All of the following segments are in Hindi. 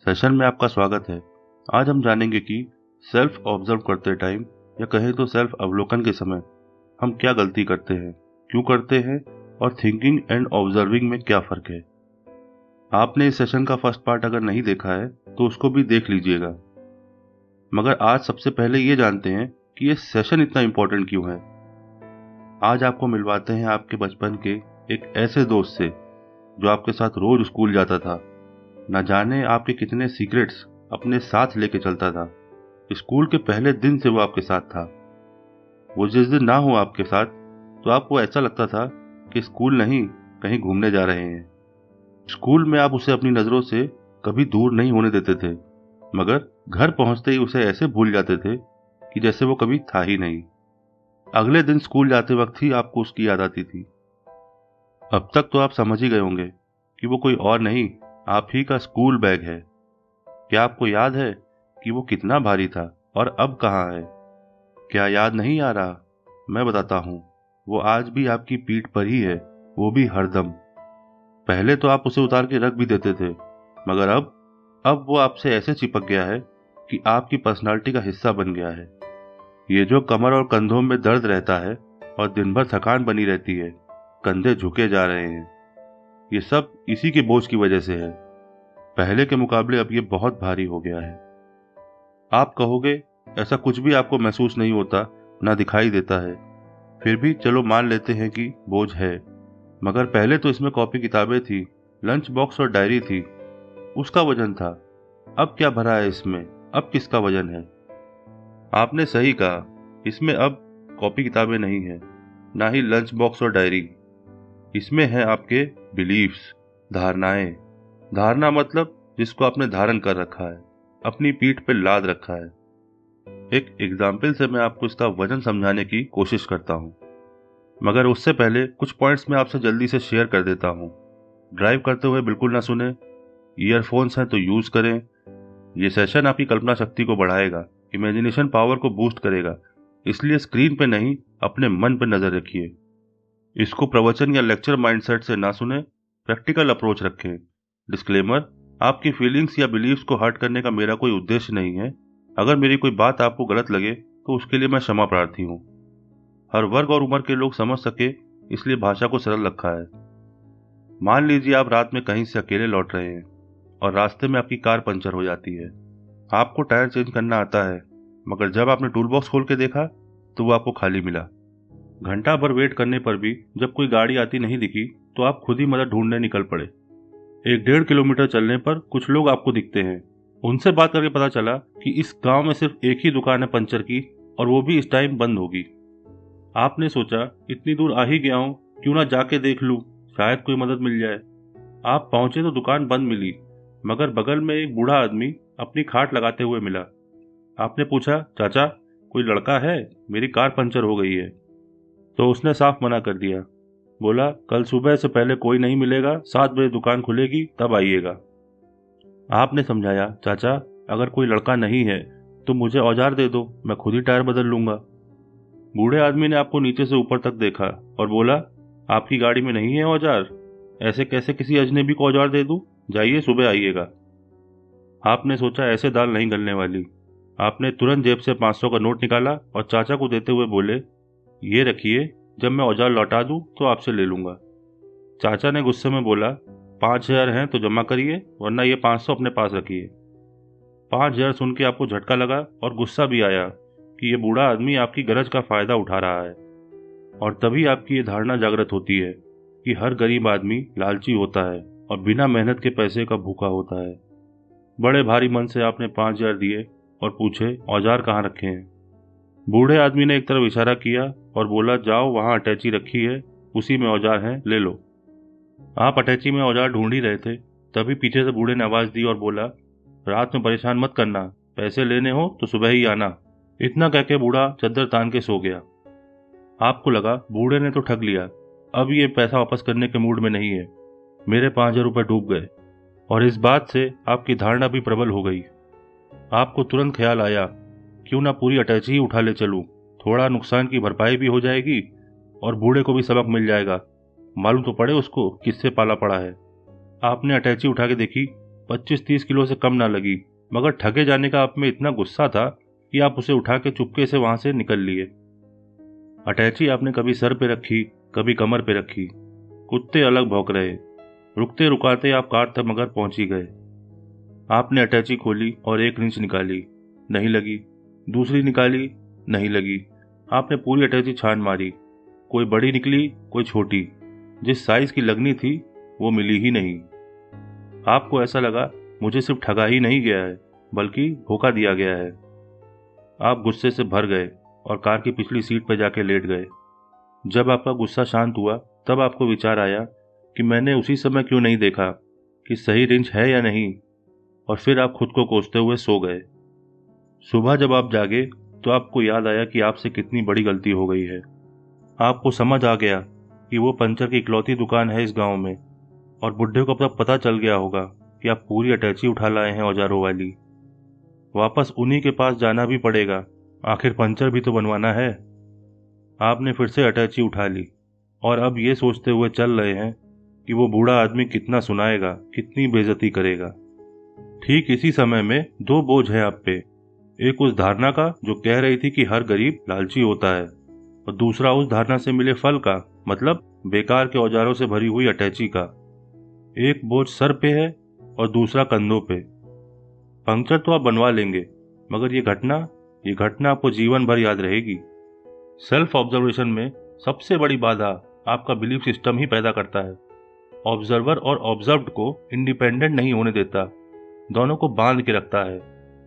सेशन में आपका स्वागत है। आज हम जानेंगे कि सेल्फ ऑब्जर्व करते टाइम या कहें तो सेल्फ अवलोकन के समय हम क्या गलती करते हैं, क्यों करते हैं और थिंकिंग एंड ऑब्जर्विंग में क्या फ़र्क है। आपने इस सेशन का फर्स्ट पार्ट अगर नहीं देखा है तो उसको भी देख लीजिएगा। मगर आज सबसे पहले ये जानते हैं कि ये सेशन इतना इम्पोर्टेंट क्यों है। आज आपको मिलवाते हैं आपके बचपन के एक ऐसे दोस्त से जो आपके साथ रोज स्कूल जाता था। न जाने आपके कितने सीक्रेट्स अपने साथ लेके चलता था। स्कूल के पहले दिन से वो आपके साथ था। वो जिस दिन ना हो आपके साथ तो आपको ऐसा लगता था कि स्कूल नहीं, कहीं घूमने जा रहे हैं। स्कूल में आप उसे अपनी नज़रों से कभी दूर नहीं होने देते थे, मगर घर पहुंचते ही उसे ऐसे भूल जाते थे कि जैसे वो कभी था ही नहीं। अगले दिन स्कूल जाते वक्त ही आपको उसकी याद आती थी। अब तक तो आप समझ ही गए होंगे कि वो कोई और नहीं, आप ही का स्कूल बैग है। क्या आपको याद है कि वो कितना भारी था और अब कहाँ है? क्या याद नहीं आ रहा? मैं बताता हूँ। वो आज भी आपकी पीठ पर ही है, वो भी हरदम। पहले तो आप उसे उतार के रख भी देते थे, मगर अब वो आपसे ऐसे चिपक गया है कि आपकी पर्सनालिटी का हिस्सा बन गया है। ये जो कमर और कंधों में दर्द रहता है और दिन भर थकान बनी रहती है, कंधे झुके जा रहे हैं, ये सब इसी के बोझ की वजह से है। पहले के मुकाबले अब ये बहुत भारी हो गया है। आप कहोगे ऐसा कुछ भी आपको महसूस नहीं होता, ना दिखाई देता है। फिर भी चलो मान लेते हैं कि बोझ है, मगर पहले तो इसमें कॉपी किताबें थी, लंच बॉक्स और डायरी थी, उसका वजन था। अब क्या भरा है इसमें? अब किसका वजन है? आपने सही कहा, इसमें अब कॉपी किताबें नहीं है, ना ही लंच बॉक्स और डायरी। इसमें है आपके बिलीफ्स, धारणाएं। धारणा मतलब जिसको आपने धारण कर रखा है, अपनी पीठ पे लाद रखा है। एक एग्जाम्पल से मैं आपको इसका वजन समझाने की कोशिश करता हूँ, मगर उससे पहले कुछ पॉइंट्स मैं आपसे जल्दी से शेयर कर देता हूँ। ड्राइव करते हुए बिल्कुल ना सुने, ईयरफोन्स हैं तो यूज करें। ये सेशन आपकी कल्पना शक्ति को बढ़ाएगा, इमेजिनेशन पावर को बूस्ट करेगा, इसलिए स्क्रीन पे नहीं, अपने मन पे नजर रखिए। इसको प्रवचन या लेक्चर माइंडसेट से ना सुने, प्रैक्टिकल अप्रोच रखें। डिस्क्लेमर, आपकी फीलिंग्स या बिलीव्स को हर्ट करने का मेरा कोई उद्देश्य नहीं है। अगर मेरी कोई बात आपको गलत लगे तो उसके लिए मैं क्षमा प्रार्थी हूँ। हर वर्ग और उम्र के लोग समझ सके, इसलिए भाषा को सरल रखा है। मान लीजिए आप रात में कहीं से अकेले लौट रहे हैं और रास्ते में आपकी कार पंचर हो जाती है। आपको टायर चेंज करना आता है, मगर जब आपने टूल बॉक्स खोल के देखा तो वो आपको खाली मिला। घंटा भर वेट करने पर भी जब कोई गाड़ी आती नहीं दिखी तो आप खुद ही मदद ढूंढने निकल पड़े। 1-1.5 किलोमीटर चलने पर कुछ लोग आपको दिखते हैं। उनसे बात करके पता चला कि इस गांव में सिर्फ एक ही दुकान है पंचर की, और वो भी इस टाइम बंद होगी। आपने सोचा इतनी दूर आ ही गया हूं, क्यों ना जाके देख लूं, शायद कोई मदद मिल जाए। आप पहुंचे तो दुकान बंद मिली, मगर बगल में एक बूढ़ा आदमी अपनी खाट लगाते हुए मिला। आपने पूछा, चाचा कोई लड़का है, मेरी कार पंचर हो गई है। तो उसने साफ मना कर दिया। बोला, कल सुबह से पहले कोई नहीं मिलेगा, 7 बजे दुकान खुलेगी, तब आइएगा। आपने समझाया, चाचा अगर कोई लड़का नहीं है तो मुझे औजार दे दो, मैं खुद ही टायर बदल लूंगा। बूढ़े आदमी ने आपको नीचे से ऊपर तक देखा और बोला, आपकी गाड़ी में नहीं है औजार? ऐसे कैसे किसी अजनबी को औजार दे दूं? जाइए, सुबह आइएगा। आपने सोचा ऐसे दाल नहीं गलने वाली। आपने तुरंत जेब से 500 का नोट निकाला और चाचा को देते हुए बोले, ये रखिए, जब मैं औजार लौटा दूं तो आपसे ले लूंगा। चाचा ने गुस्से में बोला, 5,000 हैं तो जमा करिए, वरना ये 500 अपने पास रखिए। 5,000 सुन के आपको झटका लगा और गुस्सा भी आया कि ये बूढ़ा आदमी आपकी गरज का फायदा उठा रहा है। और तभी आपकी ये धारणा जागृत होती है कि हर गरीब आदमी लालची होता है और बिना मेहनत के पैसे का भूखा होता है। बड़े भारी मन से आपने 5,000 दिए और पूछे, औजार कहाँ रखे हैं? बूढ़े आदमी ने एक तरफ इशारा किया और बोला, जाओ वहां अटैची रखी है, उसी में औजार हैं, ले लो। आप अटैची में औजार ढूंढ ही रहे थे, तभी पीछे से बूढ़े ने आवाज दी और बोला, रात में परेशान मत करना, पैसे लेने हो तो सुबह ही आना। इतना कह के बूढ़ा चद्दर तान के सो गया। आपको लगा बूढ़े ने तो ठग लिया, अब ये पैसा वापस करने के मूड में नहीं है, मेरे 5,000 रुपये डूब गए। और इस बात से आपकी धारणा भी प्रबल हो गई। आपको तुरंत ख्याल आया, क्यों ना पूरी अटैची ही उठा ले चलूं, थोड़ा नुकसान की भरपाई भी हो जाएगी और बूढ़े को भी सबक मिल जाएगा, मालूम तो पड़े उसको किससे पाला पड़ा है। आपने अटैची उठा के देखी 25-30 किलो से कम ना लगी, मगर ठगे जाने का आप में इतना गुस्सा था कि आप उसे उठा के चुपके से वहां से निकल लिए। अटैची आपने कभी सर पे रखी, कभी कमर पे रखी। कुत्ते अलग भौंक रहे, रुकते रुकाते आप कार तक मगर पहुंच ही गए। आपने अटैची खोली और एक रिंच निकाली, नहीं लगी। दूसरी निकाली, नहीं लगी। आपने पूरी अटैची छान मारी, कोई बड़ी निकली, कोई छोटी। जिस साइज की लगनी थी वो मिली ही नहीं। आपको ऐसा लगा मुझे सिर्फ ठगा ही नहीं गया है, बल्कि धोखा दिया गया है। आप गुस्से से भर गए और कार की पिछली सीट पर जाके लेट गए। जब आपका गुस्सा शांत हुआ तब आपको विचार आया कि मैंने उसी समय क्यों नहीं देखा कि सही रेंज है या नहीं, और फिर आप खुद को कोसते हुए सो गए। सुबह जब आप जागे तो आपको याद आया कि आपसे कितनी बड़ी गलती हो गई है। आपको समझ आ गया कि वो पंचर की इकलौती दुकान है इस गांव में, और बुढ़े को अब पता चल गया होगा कि आप पूरी अटैची उठा लाए हैं औजारों वाली। वापस उन्हीं के पास जाना भी पड़ेगा, आखिर पंचर भी तो बनवाना है। आपने फिर से अटैची उठा ली और अब ये सोचते हुए चल रहे हैं कि वो बूढ़ा आदमी कितना सुनाएगा, कितनी बेइज्जती करेगा। ठीक इसी समय में दो बोझ हैं आप पे। एक उस धारणा का जो कह रही थी कि हर गरीब लालची होता है, और दूसरा उस धारणा से मिले फल का, मतलब बेकार के औजारों से भरी हुई अटैची का। एक बोझ सर पे है और दूसरा कंधों पे। पंक्चर तो आप बनवा लेंगे, मगर ये घटना आपको जीवन भर याद रहेगी। सेल्फ ऑब्जर्वेशन में सबसे बड़ी बाधा आपका बिलीफ सिस्टम ही पैदा करता है। ऑब्जर्वर और ऑब्जर्व्ड को इंडिपेंडेंट नहीं होने देता, दोनों को बांध के रखता है।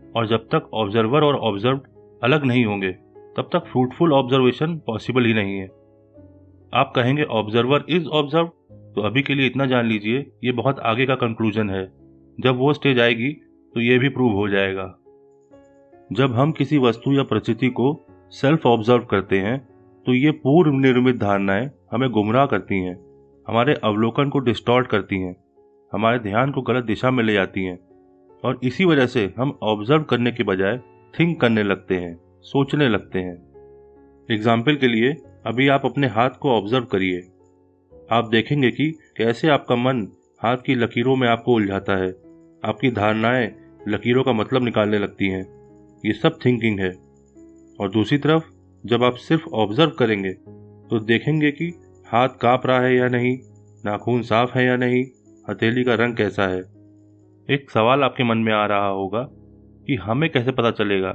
और जब तक ऑब्जर्वर और ऑब्जर्व्ड अलग नहीं होंगे तब तक फ्रूटफुल ऑब्जर्वेशन पॉसिबल ही नहीं है। आप कहेंगे ऑब्जर्वर इज ऑब्जर्व्ड, तो अभी के लिए इतना जान लीजिए ये बहुत आगे का कंक्लूजन है। जब वो स्टेज आएगी तो ये भी प्रूव हो जाएगा। जब हम किसी वस्तु या परिस्थिति को सेल्फ ऑब्जर्व करते हैं तो ये पूर्व निर्मित धारणाएं हमें गुमराह करती हैं, हमारे अवलोकन को डिस्टॉर्ट करती हैं, हमारे ध्यान को गलत दिशा में ले जाती हैं, और इसी वजह से हम ऑब्जर्व करने के बजाय थिंक करने लगते हैं, सोचने लगते हैं। एग्जाम्पल के लिए अभी आप अपने हाथ को ऑब्जर्व करिए। आप देखेंगे कि कैसे आपका मन हाथ की लकीरों में आपको उलझाता है, आपकी धारणाएं लकीरों का मतलब निकालने लगती हैं। ये सब थिंकिंग है। और दूसरी तरफ जब आप सिर्फ ऑब्जर्व करेंगे तो देखेंगे कि हाथ कांप रहा है या नहीं, नाखून साफ है या नहीं, हथेली का रंग कैसा है। एक सवाल आपके मन में आ रहा होगा कि हमें कैसे पता चलेगा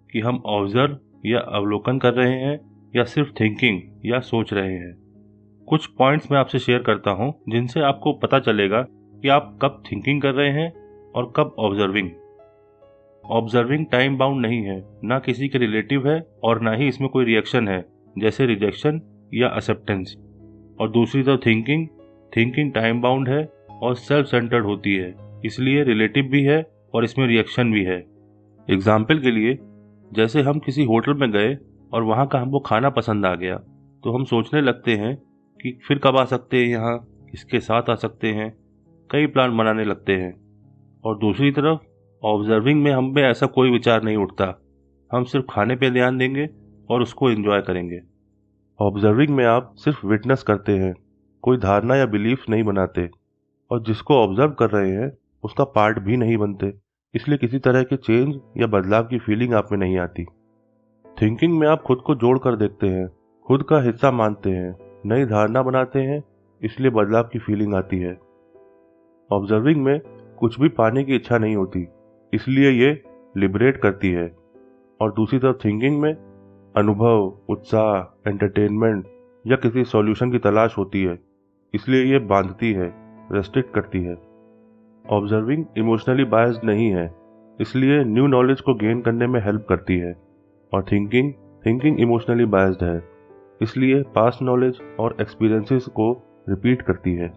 कि हम ऑब्जर्व या अवलोकन कर रहे हैं या सिर्फ थिंकिंग या सोच रहे हैं। कुछ पॉइंट्स मैं आपसे शेयर करता हूं जिनसे आपको पता चलेगा कि आप कब थिंकिंग कर रहे हैं और कब ऑब्जर्विंग। ऑब्जर्विंग टाइम बाउंड नहीं है, ना किसी के रिलेटिव है, और ना ही इसमें कोई रिएक्शन है जैसे रिजेक्शन या एक्सेप्टेंस। और दूसरी तरफ थिंकिंग टाइम बाउंड है और सेल्फ सेंटर्ड होती है, इसलिए रिलेटिव भी है और इसमें रिएक्शन भी है। एग्जाम्पल के लिए जैसे हम किसी होटल में गए और वहाँ का हमको खाना पसंद आ गया तो हम सोचने लगते हैं कि फिर कब आ सकते हैं यहाँ, किसके साथ आ सकते हैं, कई प्लान बनाने लगते हैं। और दूसरी तरफ ऑब्जर्विंग में हम में ऐसा कोई विचार नहीं उठता, हम सिर्फ खाने पे ध्यान देंगे और उसको एंजॉय करेंगे। ऑब्जर्विंग में आप सिर्फ विटनेस करते हैं, कोई धारणा या बिलीफ नहीं बनाते, और जिसको ऑब्जर्व कर रहे हैं उसका पार्ट भी नहीं बनते, इसलिए किसी तरह के चेंज या बदलाव की फीलिंग आप में नहीं आती। थिंकिंग में आप खुद को जोड़ कर देखते हैं, खुद का हिस्सा मानते हैं, नई धारणा बनाते हैं, इसलिए बदलाव की फीलिंग आती है। ऑब्जर्विंग में कुछ भी पाने की इच्छा नहीं होती, इसलिए ये लिबरेट करती है। और दूसरी तरफ थिंकिंग में अनुभव, उत्साह, एंटरटेनमेंट या किसी सॉल्यूशन की तलाश होती है, इसलिए ये बांधती है, रेस्ट्रिक्ट करती है। ऑब्जर्विंग इमोशनली बायस्ड नहीं है, इसलिए न्यू नॉलेज को गेन करने में हेल्प करती है। और थिंकिंग इमोशनली बायस्ड है, इसलिए पास्ट नॉलेज और एक्सपीरियंसेस को रिपीट करती है।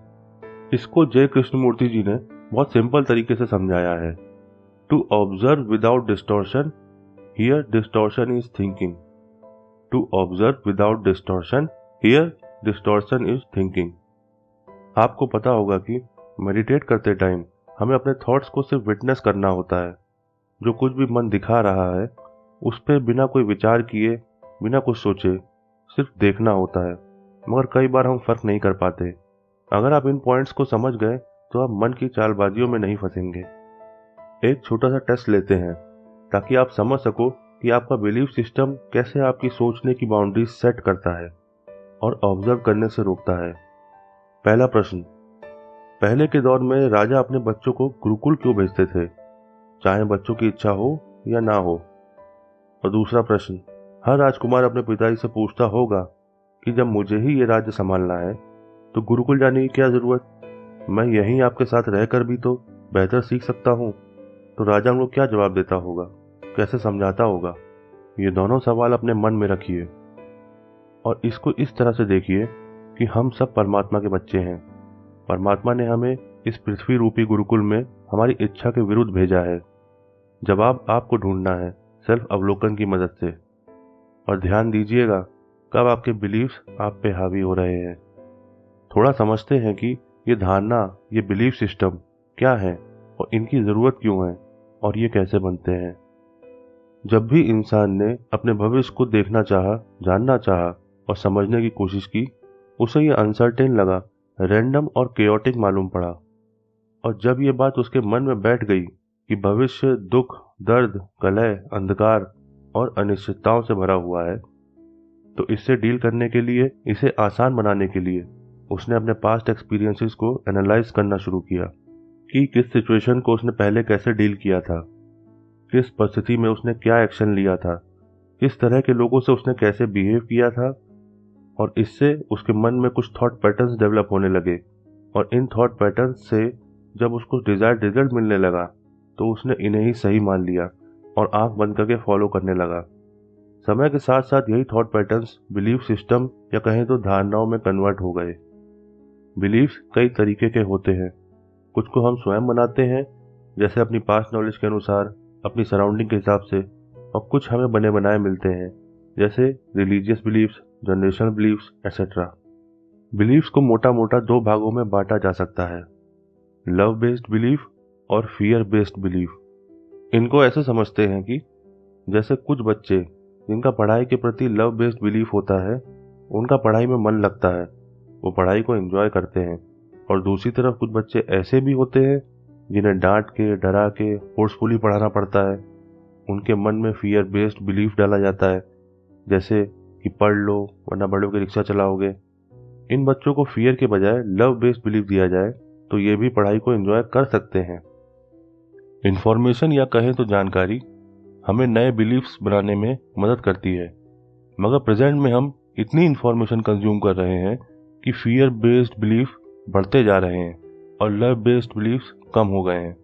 इसको जय कृष्णमूर्ति जी ने बहुत सिंपल तरीके से समझाया है। To observe without distortion, here distortion is thinking. To observe without distortion, here distortion is thinking. आपको पता होगा कि मेडिटेट करते टाइम हमें अपने थॉट्स को सिर्फ विटनेस करना होता है। जो कुछ भी मन दिखा रहा है उस पर बिना कोई विचार किए, बिना कुछ सोचे सिर्फ देखना होता है, मगर कई बार हम फर्क नहीं कर पाते। अगर आप इन पॉइंट्स को समझ गए तो आप मन की चालबाजियों में नहीं फंसेंगे। एक छोटा सा टेस्ट लेते हैं ताकि आप समझ सको कि आपका बिलीफ सिस्टम कैसे आपकी सोचने की बाउंड्रीज सेट करता है और ऑब्जर्व करने से रोकता है। पहला प्रश्न, पहले के दौर में राजा अपने बच्चों को गुरुकुल क्यों भेजते थे, चाहे बच्चों की इच्छा हो या ना हो? और दूसरा प्रश्न, हर राजकुमार अपने पिताजी से पूछता होगा कि जब मुझे ही ये राज्य संभालना है तो गुरुकुल जाने की क्या जरूरत, मैं यहीं आपके साथ रहकर भी तो बेहतर सीख सकता हूँ। तो राजा उनको क्या जवाब देता होगा, कैसे समझाता होगा? ये दोनों सवाल अपने मन में रखिए और इसको इस तरह से देखिए कि हम सब परमात्मा के बच्चे हैं। परमात्मा ने हमें इस पृथ्वी रूपी गुरुकुल में हमारी इच्छा के विरुद्ध भेजा है। जवाब आपको ढूंढना है सेल्फ अवलोकन की मदद से। और ध्यान दीजिएगा कब आपके बिलीव्स आप पे हावी हो रहे हैं। थोड़ा समझते हैं कि ये धारणा, ये बिलीफ सिस्टम क्या है और इनकी ज़रूरत क्यों है और ये कैसे बनते हैं। जब भी इंसान ने अपने भविष्य को देखना चाहा, जानना चाहा और समझने की कोशिश की, उसे ये अनसर्टेन लगा, रैंडम और केओटिक मालूम पड़ा। और जब ये बात उसके मन में बैठ गई कि भविष्य दुख, दर्द, कलह, अंधकार और अनिश्चितताओं से भरा हुआ है, तो इससे डील करने के लिए, इसे आसान बनाने के लिए उसने अपने पास्ट एक्सपीरियंसेस को एनालाइज करना शुरू किया कि किस सिचुएशन को उसने पहले कैसे डील किया था, किस परिस्थिति में उसने क्या एक्शन लिया था, किस तरह के लोगों से उसने कैसे बिहेव किया था। और इससे उसके मन में कुछ थॉट पैटर्न्स डेवलप होने लगे और इन थॉट पैटर्न्स से जब उसको डिजायर्ड रिजल्ट मिलने लगा तो उसने इन्हें ही सही मान लिया और आंख बंद करके फॉलो करने लगा। समय के साथ साथ यही थॉट पैटर्न्स बिलीफ सिस्टम या कहें तो धारणाओं में कन्वर्ट हो गए। बिलीफ्स कई तरीके के होते हैं। कुछ को हम स्वयं बनाते हैं, जैसे अपनी पास्ट नॉलेज के अनुसार, अपनी सराउंडिंग के हिसाब से, और कुछ हमें बने बनाए मिलते हैं, जैसे religious beliefs, generational beliefs etcetera. Beliefs को मोटा मोटा दो भागों में बांटा जा सकता है, लव बेस्ड बिलीफ और फियर बेस्ड बिलीफ। इनको ऐसे समझते हैं कि जैसे कुछ बच्चे जिनका पढ़ाई के प्रति लव बेस्ड बिलीफ होता है, उनका पढ़ाई में मन लगता है, वो पढ़ाई को एंजॉय करते हैं। और दूसरी तरफ कुछ बच्चे ऐसे भी होते हैं जिन्हें डांट के, डरा के, फोर्सफुली पढ़ाना पड़ता है। उनके मन में फियर बेस्ड बिलीफ डाला जाता है, जैसे कि पढ़ लो वरना बड़ों की रिक्शा चलाओगे। इन बच्चों को फियर के बजाय लव बेस्ड बिलीफ दिया जाए तो ये भी पढ़ाई को एंजॉय कर सकते हैं। इंफॉर्मेशन या कहें तो जानकारी हमें नए बिलीफ्स बनाने में मदद करती है, मगर प्रेजेंट में हम इतनी इंफॉर्मेशन कंज्यूम कर रहे हैं कि फियर बेस्ड बिलीफ बढ़ते जा रहे हैं और लव बेस्ड बिलीफ्स कम हो गए हैं,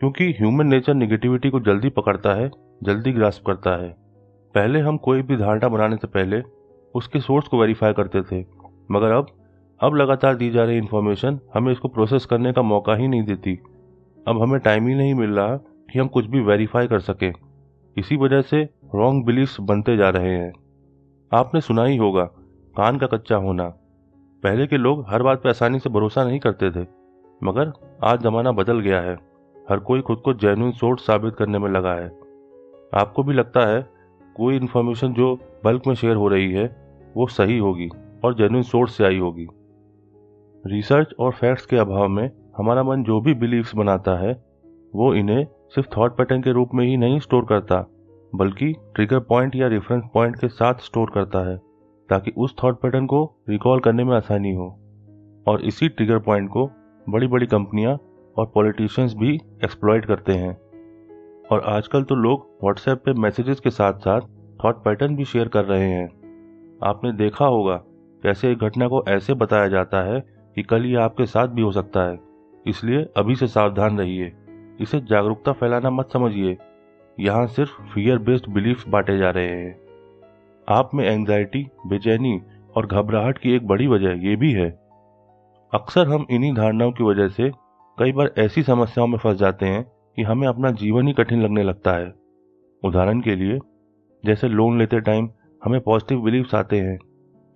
क्योंकि ह्यूमन नेचर नेगेटिविटी को जल्दी पकड़ता है, जल्दी ग्रास्प करता है। पहले हम कोई भी धारणा बनाने से पहले उसके सोर्स को वेरीफाई करते थे, मगर अब लगातार दी जा रही इंफॉर्मेशन हमें इसको प्रोसेस करने का मौका ही नहीं देती। अब हमें टाइम ही नहीं मिल रहा कि हम कुछ भी वेरीफाई कर सकें। इसी वजह से रॉन्ग बिलीफ्स बनते जा रहे हैं। आपने सुना ही होगा, कान का कच्चा होना। पहले के लोग हर बात पर आसानी से भरोसा नहीं करते थे, मगर आज ज़माना बदल गया है। हर कोई खुद को जेन्युइन सोर्स साबित करने में लगा है। आपको भी लगता है कोई इन्फॉर्मेशन जो बल्क में शेयर हो रही है वो सही होगी और जेन्युइन सोर्स से आई होगी। रिसर्च और फैक्ट्स के अभाव में हमारा मन जो भी बिलीफ्स बनाता है वो इन्हें सिर्फ थॉट पैटर्न के रूप में ही नहीं स्टोर करता, बल्कि ट्रिगर पॉइंट या रेफरेंस पॉइंट के साथ स्टोर करता है, ताकि उस थॉट पैटर्न को रिकॉल करने में आसानी हो। और इसी ट्रिगर पॉइंट को बड़ी बड़ी कंपनियां और पॉलिटिशियंस भी एक्सप्लॉइट करते हैं। और आजकल तो लोग व्हाट्सएप पे मैसेजेस के साथ साथ थॉट पैटर्न भी शेयर कर रहे हैं। आपने देखा होगा कैसे एक घटना को ऐसे बताया जाता है कि कल ये आपके साथ भी हो सकता है, इसलिए अभी से सावधान रहिए। इसे जागरूकता फैलाना मत समझिए, यहाँ सिर्फ फियर बेस्ड बिलीफ्स बांटे जा रहे हैं। आप में एंजाइटी, बेचैनी और घबराहट की एक बड़ी वजह ये भी है। अक्सर हम इन्हीं धारणाओं की वजह से कई बार ऐसी समस्याओं में फंस जाते हैं कि हमें अपना जीवन ही कठिन लगने लगता है। उदाहरण के लिए, जैसे लोन लेते टाइम हमें पॉजिटिव बिलीफ्स आते हैं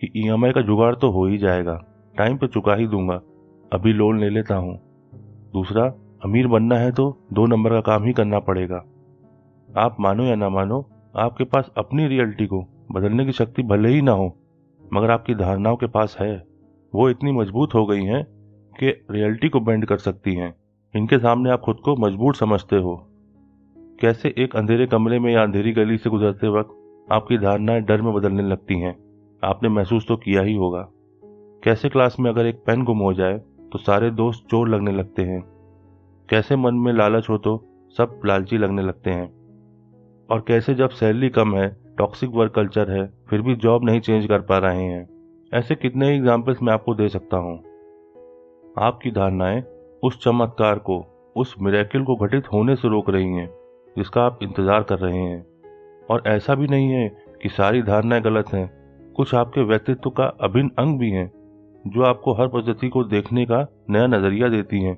कि ईएमआई का जुगाड़ तो हो ही जाएगा, टाइम पे चुका ही दूंगा, अभी लोन ले लेता हूँ। दूसरा, अमीर बनना है तो 2 नंबर का काम ही करना पड़ेगा। आप मानो या ना मानो, आपके पास अपनी रियलिटी को बदलने की शक्ति भले ही ना हो, मगर आपकी धारणाओं के पास है। वो इतनी मजबूत हो गई हैं कि रियलिटी को बेंड कर सकती हैं। इनके सामने आप खुद को मजबूर समझते हो, कैसे एक अंधेरे कमरे में या अंधेरी गली से गुजरते वक्त आपकी धारणाएं डर में बदलने लगती हैं। आपने महसूस तो किया ही होगा। कैसे क्लास में अगर एक पेन गुम हो जाए तो सारे दोस्त चोर लगने लगते हैं। कैसे मन में लालच हो तो सब लालची लगने लगते हैं। और कैसे जब सैलरी कम है, टॉक्सिक वर्क कल्चर है, फिर भी जॉब नहीं चेंज कर पा रहे हैं। ऐसे कितने ही एग्जाम्पल्स मैं आपको दे सकता हूँ। आपकी धारणाएं उस चमत्कार को, उस मिरेकल को घटित होने से रोक रही हैं जिसका आप इंतजार कर रहे हैं। और ऐसा भी नहीं है कि सारी धारणाएं गलत हैं। कुछ आपके व्यक्तित्व का अभिन्न अंग भी हैं जो आपको हर परिस्थिति को देखने का नया नजरिया देती हैं।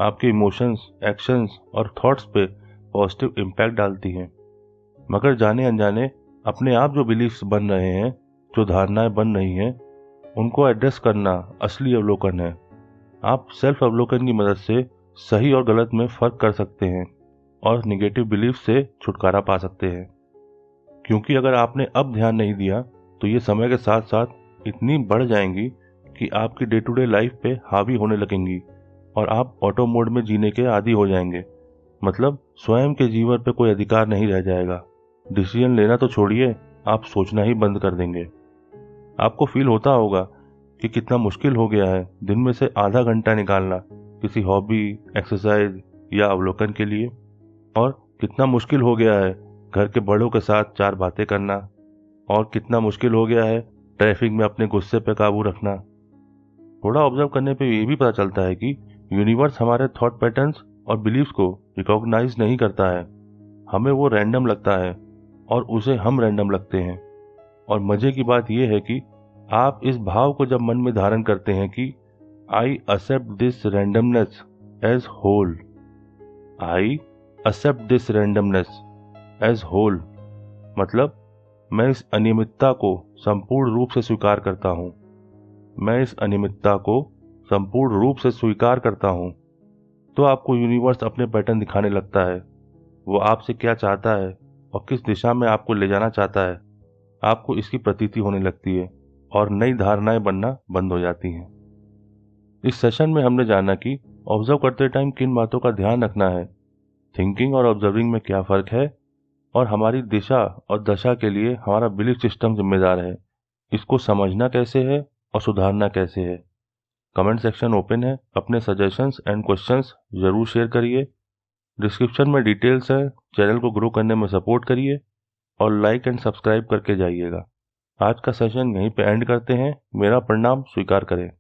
आपके इमोशंस, एक्शंस और थॉट्स पे पॉजिटिव इम्पैक्ट डालती हैं। मगर जाने अनजाने अपने आप जो बिलीफ्स बन रहे हैं, जो धारणाएं बन रही हैं, उनको एड्रेस करना असली अवलोकन है। आप सेल्फ अवलोकन की मदद से सही और गलत में फर्क कर सकते हैं और निगेटिव बिलीफ से छुटकारा पा सकते हैं। क्योंकि अगर आपने अब ध्यान नहीं दिया तो ये समय के साथ साथ इतनी बढ़ जाएंगी कि आपकी डे टू डे लाइफ पे हावी होने लगेंगी और आप ऑटो मोड में जीने के आदी हो जाएंगे। मतलब स्वयं के जीवन पे कोई अधिकार नहीं रह जाएगा। डिसीजन लेना तो छोड़िए, आप सोचना ही बंद कर देंगे। आपको फील होता होगा कि कितना मुश्किल हो गया है दिन में से आधा घंटा निकालना किसी हॉबी, एक्सरसाइज या अवलोकन के लिए। और कितना मुश्किल हो गया है घर के बड़ों के साथ 4 बातें करना। और कितना मुश्किल हो गया है ट्रैफिक में अपने गुस्से पे काबू रखना। थोड़ा ऑब्जर्व करने पे ये भी पता चलता है कि यूनिवर्स हमारे थॉट पैटर्न्स और बिलीव्स को रिकॉग्नाइज नहीं करता है। हमें वो रैंडम लगता है और उसे हम रैंडम लगते हैं। और मजे की बात यह है कि आप इस भाव को जब मन में धारण करते हैं कि I accept this randomness as whole, I accept this randomness as whole, मतलब मैं इस अनियमितता को संपूर्ण रूप से स्वीकार करता हूं। मैं इस अनियमितता को संपूर्ण रूप से स्वीकार करता हूं। तो आपको यूनिवर्स अपने पैटर्न दिखाने लगता है। वो आपसे क्या चाहता है और किस दिशा में आपको ले जाना चाहता है, आपको इसकी प्रतीति होने लगती है और नई धारणाएं बनना बंद हो जाती हैं। इस सेशन में हमने जाना कि ऑब्जर्व करते टाइम किन बातों का ध्यान रखना है, थिंकिंग और ऑब्जर्विंग में क्या फ़र्क है और हमारी दिशा और दशा के लिए हमारा बिलीफ सिस्टम जिम्मेदार है। इसको समझना कैसे है और सुधारना कैसे है। कमेंट सेक्शन ओपन है, अपने सजेशंस एंड क्वेश्चंस ज़रूर शेयर करिए। डिस्क्रिप्शन में डिटेल्स है, चैनल को ग्रो करने में सपोर्ट करिए और लाइक एंड सब्सक्राइब करके जाइएगा। आज का सेशन यहीं पे एंड करते हैं। मेरा प्रणाम स्वीकार करें।